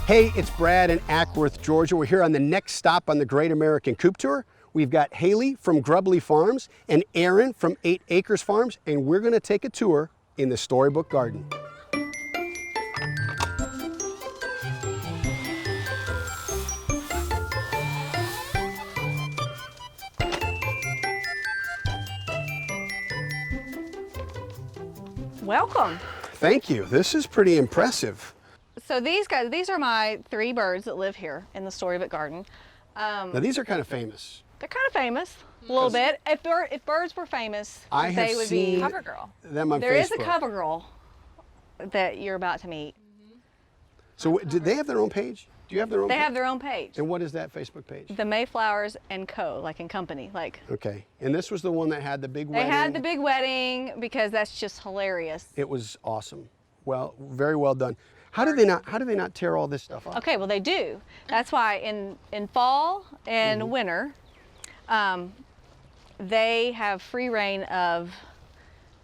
Hey, it's Brad in Acworth, Georgia. We're here on the next stop on the Great American Coop Tour. We've got Haley from Grubbly Farms and Erin from 8 Acres Farms, and we're going to take a tour in the Storybook Garden. Welcome. Thank you. This is pretty impressive. So these are my 3 birds that live here in the Storybook Garden. Now these are kind of famous. They're kind of famous, a little bit. If birds were famous, they would be cover girl. Them on There Facebook. is a cover girl that you're about to meet. So did they have their own page? Do you have their own They page? have their own page. And what is that Facebook page? The Mayflowers Co, like in company, like. Okay. And this was the one that had the big wedding? They had the big wedding because that's just hilarious. It was awesome. Well, very well done. How do they not tear all this stuff up? Okay, well they do. That's why in fall and winter, they have free reign of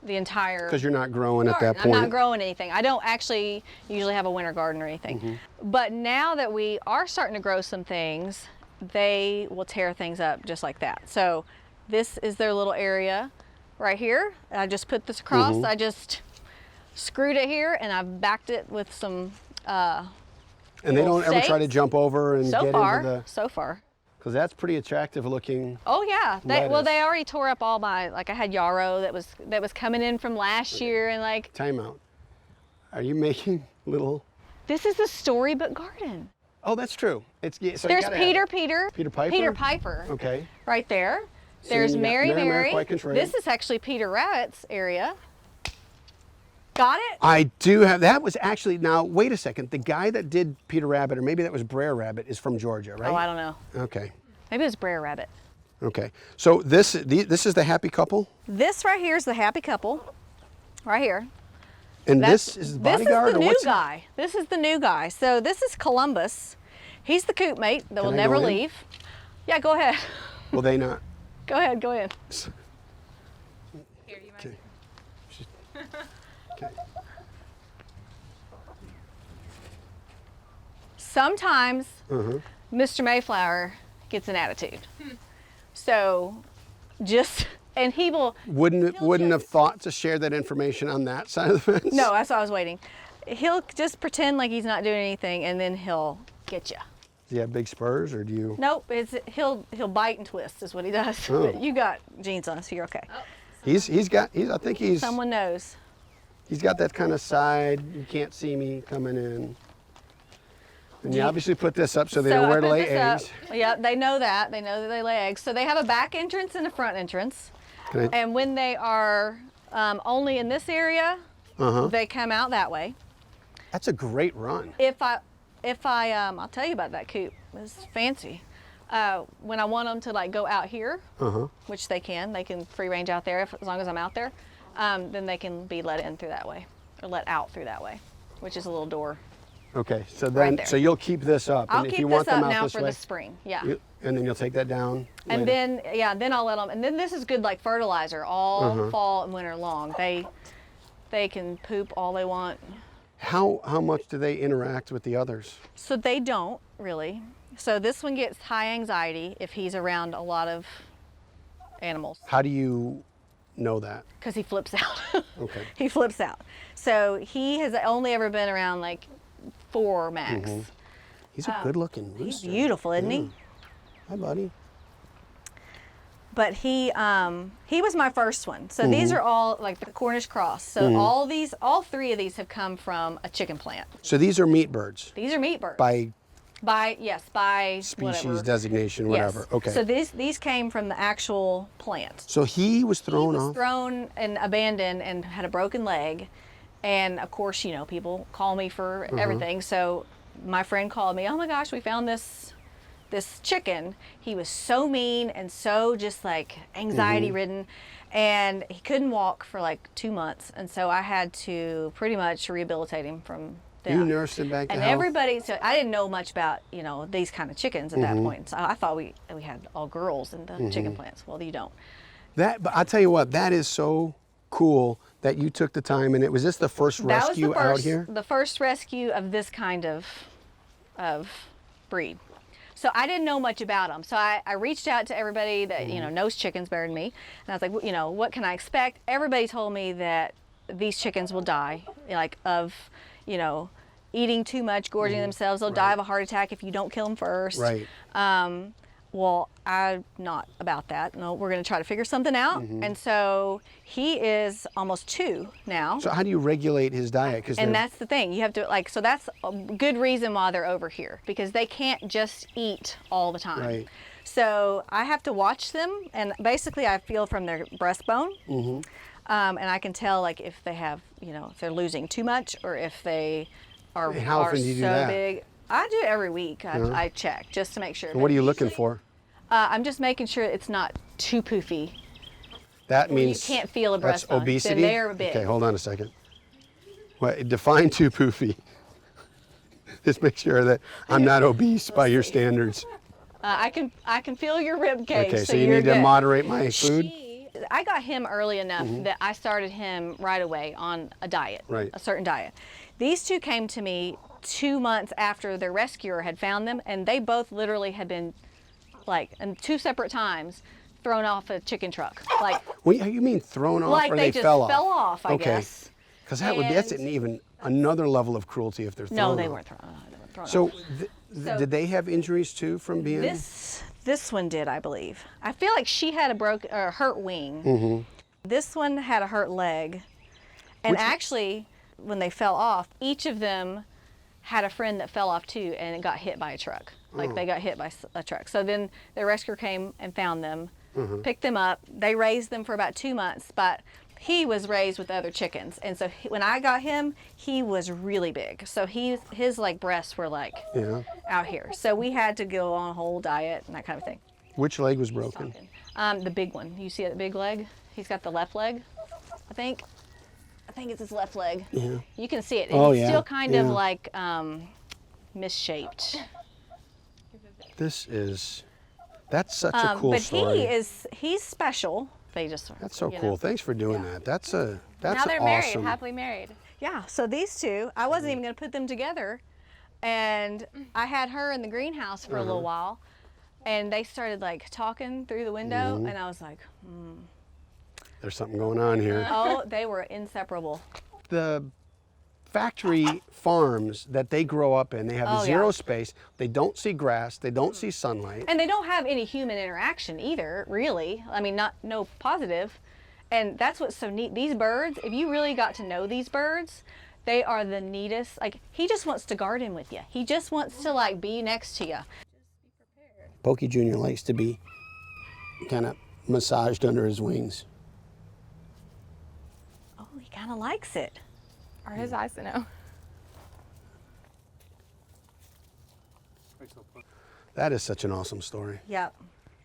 the entire. Because you're not growing at garden. that point. I'm not growing anything. I don't actually usually have a winter garden or anything. But now that we are starting to grow some things, they will tear things up just like that. So this is their little area right here. I just put this across. I just screwed it here and I've backed it with some and they don't ever try to stakes. jump over and get into the. So far. Because that's pretty attractive looking. Oh yeah, they lettuce. already tore up all my, like I had yarrow that was coming in from last year and like. Time out. Are you making little? This is the Storybook Garden. Oh, that's true. It's so There's you gotta have Peter Piper. Peter Piper. Okay. Right there. So There's you got Mary. Quite This is actually Peter Rabbit's area. Got it? I do have, that was actually, now wait a second, the guy that did Peter Rabbit, or maybe that was Brer Rabbit, is from Georgia, right? Oh, I don't know. Okay. Maybe it was Brer Rabbit. Okay. So this is the happy couple? This right here is the happy couple. Right here. And this is the bodyguard? This is the or new what's guy. This is the new guy. So this is Columbus. He's the coop mate that will I never go in? leave. Yeah, go ahead. Will they not? Go ahead, go in. Here, you Okay. might. Okay. Sometimes Mr. Mayflower gets an attitude. So and he will. Wouldn't have thought to share that information on that side of the fence? No, that's what I was waiting. He'll just pretend like he's not doing anything and then he'll get you. Do you have big spurs or do you? Nope, he'll bite and twist is what he does. Oh. But you got jeans on, so you're okay. I think he's Someone knows. he's got that kind of side, you can't see me coming in. And you obviously put this up so they know I where to put lay this up. eggs. Yeah, they know that. They know that they lay eggs. So they have a back entrance and a front entrance. Can I- And when they are only in this area, they come out that way. That's a great run. I'll tell you about that coop. It's fancy. When I want them to like go out here, which they can free range out there as long as I'm out there, then they can be let in through that way, or let out through that way, which is a little door. Okay, so Right then there. so you'll keep this up, I'll and if keep you want this them up out now this for way, the spring. Yeah. and then you'll take that down. And later. then I'll let them. And then this is good like fertilizer all fall and winter long. They can poop all they want. How much do they interact with the others? So they don't really. So this one gets high anxiety if he's around a lot of animals. How do you know that? Because he flips out. Okay. He flips out. So he has only ever been around like 4 max. He's a good-looking rooster. He's beautiful, isn't he? Hi, buddy. But he was my first one. So these are all like the Cornish cross. So all 3 of these have come from a chicken plant. So these are meat birds These are meat birds. by By species whatever. designation, whatever. Yes. Okay. So these came from the actual plant. So he was thrown He was off. thrown and abandoned and had a broken leg. And of course, people call me for everything. So my friend called me, oh my gosh, we found this chicken. He was so mean and so just like anxiety ridden. And he couldn't walk for like 2 months. And so I had to pretty much rehabilitate him from You nursed him back to and health? everybody, so I didn't know much about, these kind of chickens at that point. So I thought we had all girls in the chicken plants. Well, you don't. But I'll tell you what, that is so cool that you took the time, and was this the first rescue out here? The first rescue of this kind of of breed. So I didn't know much about them. So I reached out to everybody that, you know, knows chickens better than me. And I was like, well, you know, what can I expect? Everybody told me that these chickens will die, like of, you know, eating too much, gorging themselves. They'll die of a heart attack if you don't kill them first. Right. Well, I'm not about that. No, we're going to try to figure something out. And so he is almost 2 now. So how do you regulate his diet? And that's the thing. You have to, like, so that's a good reason why they're over here, because they can't just eat all the time. Right. So I have to watch them, and basically I feel from their breastbone, and I can tell, like, if they have, you know, if they're losing too much or if they are, And how often do you do that? big. I do it every week. I check just to make sure. And what are you looking for? I'm just making sure it's not too poofy. That You means can't feel a that's breastbone. obesity. Then they're big. Okay, hold on a second. What, define too poofy. Just make sure that I'm not obese by your standards. I can feel your rib cage. Okay, so you you're need to good. moderate my food. I got him early enough that I started him right away on a diet, Right. a certain diet. These 2 came to me 2 months after their rescuer had found them, and they both literally had been, like, in 2 separate times, thrown off a chicken truck. Like, What you mean thrown off like or they they just fell off? fell off, I Okay. guess. Because that's And- an even another level of cruelty if they're thrown No, off. they weren't thrown off. They weren't thrown So, off. did they have injuries too from being? This one did, I believe. I feel like she had a hurt wing. This one had a hurt leg. And actually, when they fell off, each of them had a friend that fell off too, and it got hit by a truck. Like they got hit by a truck. So then the rescuer came and found them, picked them up. They raised them for about 2 months, but he was raised with other chickens. And so when I got him, he was really big. So his like breasts were like out here. So we had to go on a whole diet and that kind of thing. Which leg was broken? The big one. You see that big leg? He's got the left leg, I think. I think it's his left leg. Yeah. You can see it. Oh, It's yeah. still kind of Yeah. like misshaped. That's such a cool but story. he's special. They just That's so you cool. know. Thanks for doing that. That's Now they're awesome. married, happily married. Yeah. So these 2, I wasn't even going to put them together, and I had her in the greenhouse for a little while, and they started like talking through the window, and I was like, There's something going on here. oh, they were inseparable. The factory farms that they grow up in, they have Oh, zero yeah. space. They don't see grass. They don't see sunlight. And they don't have any human interaction either, really. I mean, no positive. And that's what's so neat. These birds, if you really got to know these birds, they are the neatest. Like, he just wants to garden with you. He just wants to, like, be next to you. Pokey Jr. likes to be kind of massaged under his wings. Oh, he kind of likes it. Are his eyes to know? That is such an awesome story. Yep.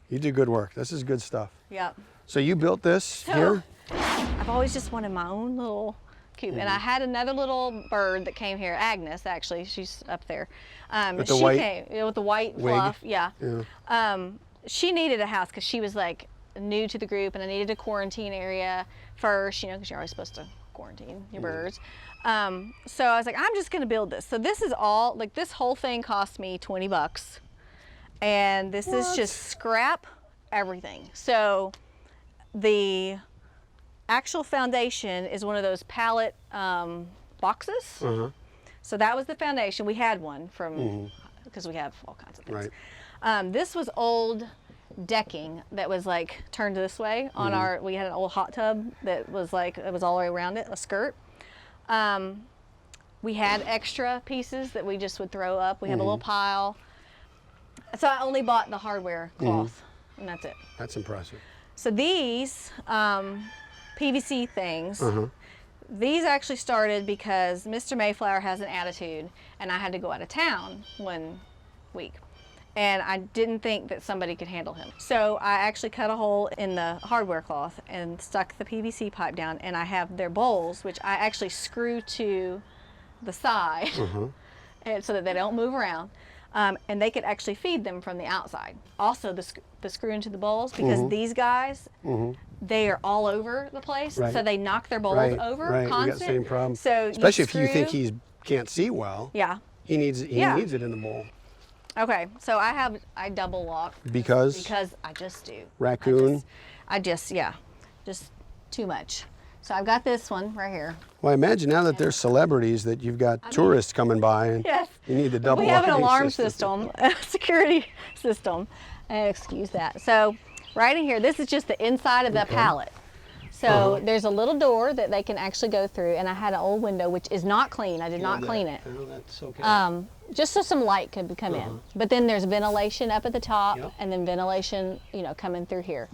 You do good work. This is good stuff. Yep. So you built this here? I've always just wanted my own little coop. And I had another little bird that came here, Agnes, actually. She's up there. With the she white came with the white wig? fluff. Yeah. Yeah. She needed a house because she was like new to the group, and I needed a quarantine area first, you know, because you're always supposed to quarantine your birds. So I was like, I'm just going to build this. So this is all, like, this whole thing cost me 20 bucks. And this is just scrap everything. So the actual foundation is one of those pallet boxes. So that was the foundation. We had one from, because we have all kinds of things. Right. This was old decking that was like turned this way on our, we had an old hot tub that was like, it was all the way around it, a skirt. We had extra pieces that we just would throw up. We have a little pile. So I only bought the hardware cloth, and that's it. That's impressive. So these PVC things, these actually started because Mr. Mayflower has an attitude, and I had to go out of town one week. And I didn't think that somebody could handle him. So I actually cut a hole in the hardware cloth and stuck the PVC pipe down, and I have their bowls, which I actually screw to the side and so that they don't move around. And they could actually feed them from the outside. Also, the screw into the bowls, because these guys, they are all over the place, so they knock their bowls over Right, we constant. got the same problem. So especially if you think screw- he can't see well. Yeah. He needs it in the bowl. Okay, so I double lock. Because I just do. raccoon. Just too much. So I've got this one right here. Well, I imagine now that there's celebrities that you've got tourists coming by and Yes. you need the double We have an locking alarm system, a security system. Excuse that. So right in here, this is just the inside of the pallet. So there's a little door that they can actually go through, and I had an old window which is not clean. I did not clean it. Oh, that's okay. Just so some light could come in. But then there's ventilation up at the top, and then ventilation, coming through here.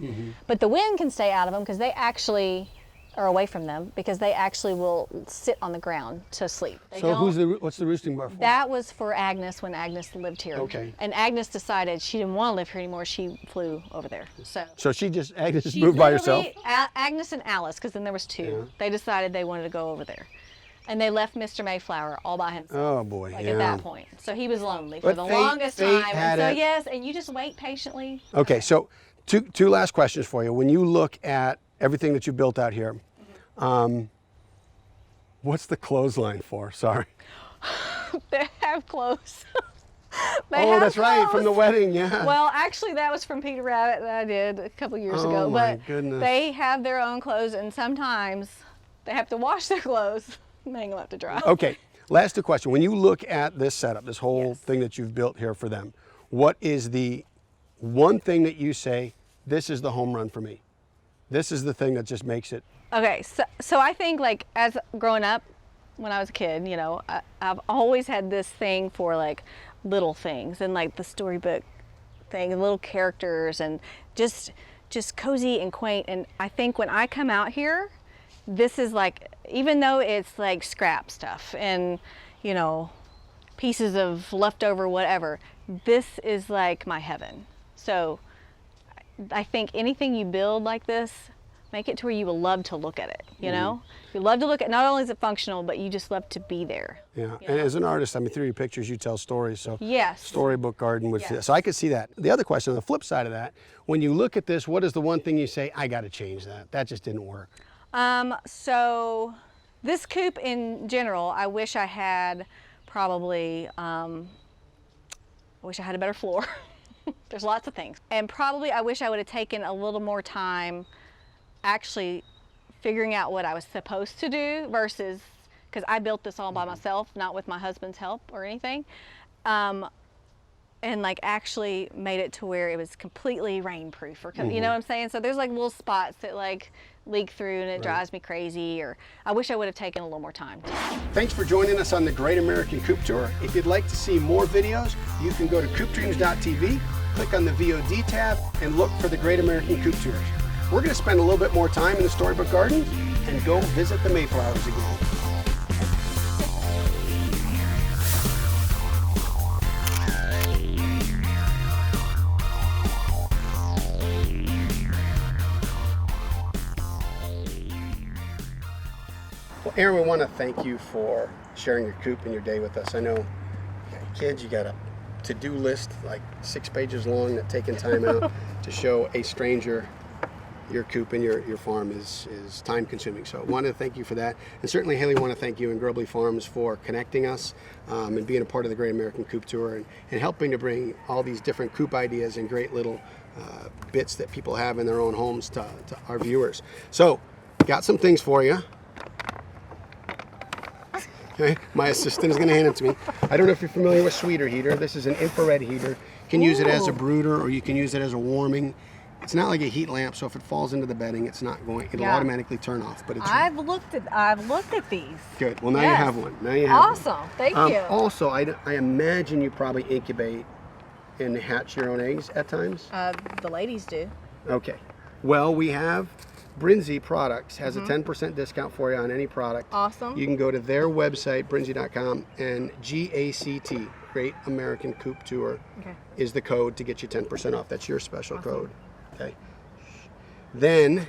But the wind can stay out of them because they actually are away from them because they actually will sit on the ground to sleep. So what's the roosting bar for? That was for Agnes when Agnes lived here. Okay. And Agnes decided she didn't want to live here anymore. She flew over there. So Agnes just moved by herself? Agnes and Alice, because then there was two. Yeah. They decided they wanted to go over there. And they left Mr.Mayflower all by himself. Oh boy, at that point. So he was lonely for But the fate longest time. had And so it. yes, and you just wait patiently. Okay, so two last questions for you. When you look at everything that you built out here, what's the clothesline for? Sorry. They have clothes. That's right, from the wedding, yeah. Well, actually, that was from Peter Rabbit that I did a couple years ago. Oh my But goodness. they have their own clothes, and sometimes they have to wash their clothes and hang them up to dry. Okay, last two questions. When you look at this setup, this whole thing that you've built here for them, what is the one thing that you say, this is the home run for me? This is the thing that just makes it. Okay, so I think like as growing up, when I was a kid, I've always had this thing for like little things and like the storybook thing and little characters and just cozy and quaint. And I think when I come out here, this is like, even though it's like scrap stuff and pieces of leftover whatever, this is like my heaven. So I think anything you build like this, make it to where you will love to look at it, you know? You love to look at, not only is it functional, but you just love to be there. Yeah, and as an artist, I mean, through your pictures, you tell stories, so Yes. storybook garden would fit. Yes. So I could see that. The other question, on the flip side of that, when you look at this, what is the one thing you say, I got to change that? That just didn't work. So this coop in general, I wish I had probably, I wish I had a better floor. There's lots of things. And probably I wish I would have taken a little more time actually figuring out what I was supposed to do versus, because I built this all by myself, not with my husband's help or anything. And like actually made it to where it was completely rainproof, or you know what I'm saying? So there's like little spots that like leak through and it drives me crazy, or I wish I would have taken a little more time. Thanks for joining us on the Great American Coop Tour. If you'd like to see more videos, you can go to coopdreams.tv, click on the VOD tab, and look for the Great American Coop Tours. We're going to spend a little bit more time in the Storybook Garden and go visit the Mayflowers again. Well, Erin, we want to thank you for sharing your coop and your day with us. I know you got kids, you got a to-do list like 6 pages long, that taking time out to show a stranger your coop and your farm is time consuming. So I want to thank you for that. And certainly, Haley, I want to thank you and Grubbly Farms for connecting us and being a part of the Great American Coop Tour and helping to bring all these different coop ideas and great little bits that people have in their own homes to our viewers. So, got some things for you. Okay, my assistant is going to hand it to me. I don't know if you're familiar with Sweeter Heater. This is an infrared heater. You can use it as a brooder or you can use it as a warming. It's not like a heat lamp, so if it falls into the bedding, it's not going. It'll automatically turn off. But it's I've looked at these. good. Well, now you have one. Now you have Awesome. Thank you. Also, I imagine you probably incubate and hatch your own eggs at times. The ladies do. Okay. Well, we have Brinzy Products has a 10% discount for you on any product. Awesome. You can go to their website, brinzy.com, and GACT, Great American Coop Tour, is the code to get you 10% off. That's your special code. Okay. Then,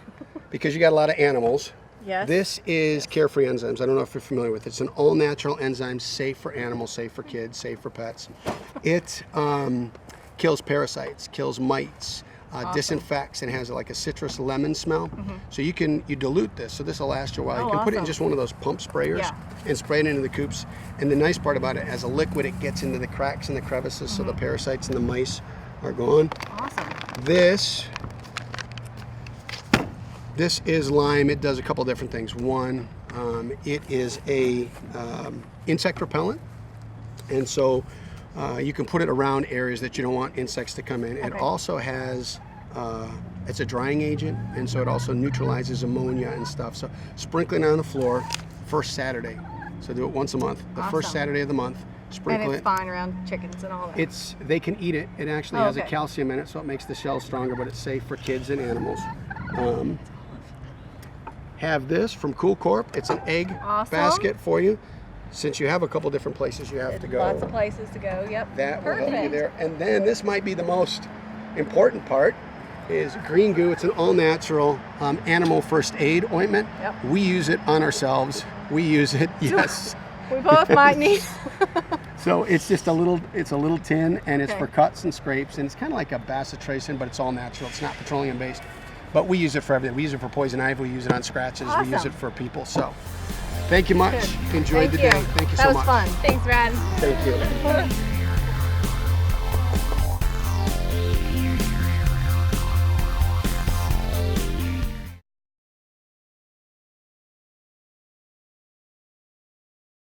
because you got a lot of animals, this is Carefree Enzymes. I don't know if you're familiar with it. It's an all-natural enzyme, safe for animals, safe for kids, safe for pets. It kills parasites, kills mites, disinfects, and has like a citrus lemon smell. So you dilute this, so this will last you a while. You can put it in awesome. just one of those pump sprayers Yeah. and spray it into the coops. And the nice part about it, as a liquid, it gets into the cracks and the crevices, so the parasites and the mice are gone. Awesome. This is lime. It does a couple different things. One, it is a insect repellent, and so you can put it around areas that you don't want insects to come in. It Okay. also has, it's a drying agent, and so it also neutralizes ammonia and stuff. So sprinkling on the floor first Saturday. So do it once a month. The first Awesome. Saturday of the month. And Sprinkle it's it. fine around chickens and all that. They can eat it. It actually Oh, has a okay. calcium in it, so it makes the shell stronger, but it's safe for kids and animals. Have this from Cool Corp. It's an egg Awesome. basket for you. Since you have a couple different places you have to go, Lots of places to go. Yep. that will Perfect. help you there. And then this might be the most important part, is green goo. It's an all-natural animal first aid ointment. Yep. We use it on ourselves. We use it, yes. We both might need. So it's just a little tin, and it's Okay. for cuts and scrapes, and it's kind of like a bacitracin, but it's all natural. It's not petroleum based. But we use it for everything. We use it for poison ivy. We use it on scratches. We use Awesome. it for people. So thank you much. Good. Enjoyed Thank the you. day. Thank you so That was much. fun. Thanks, Brad. Thank you.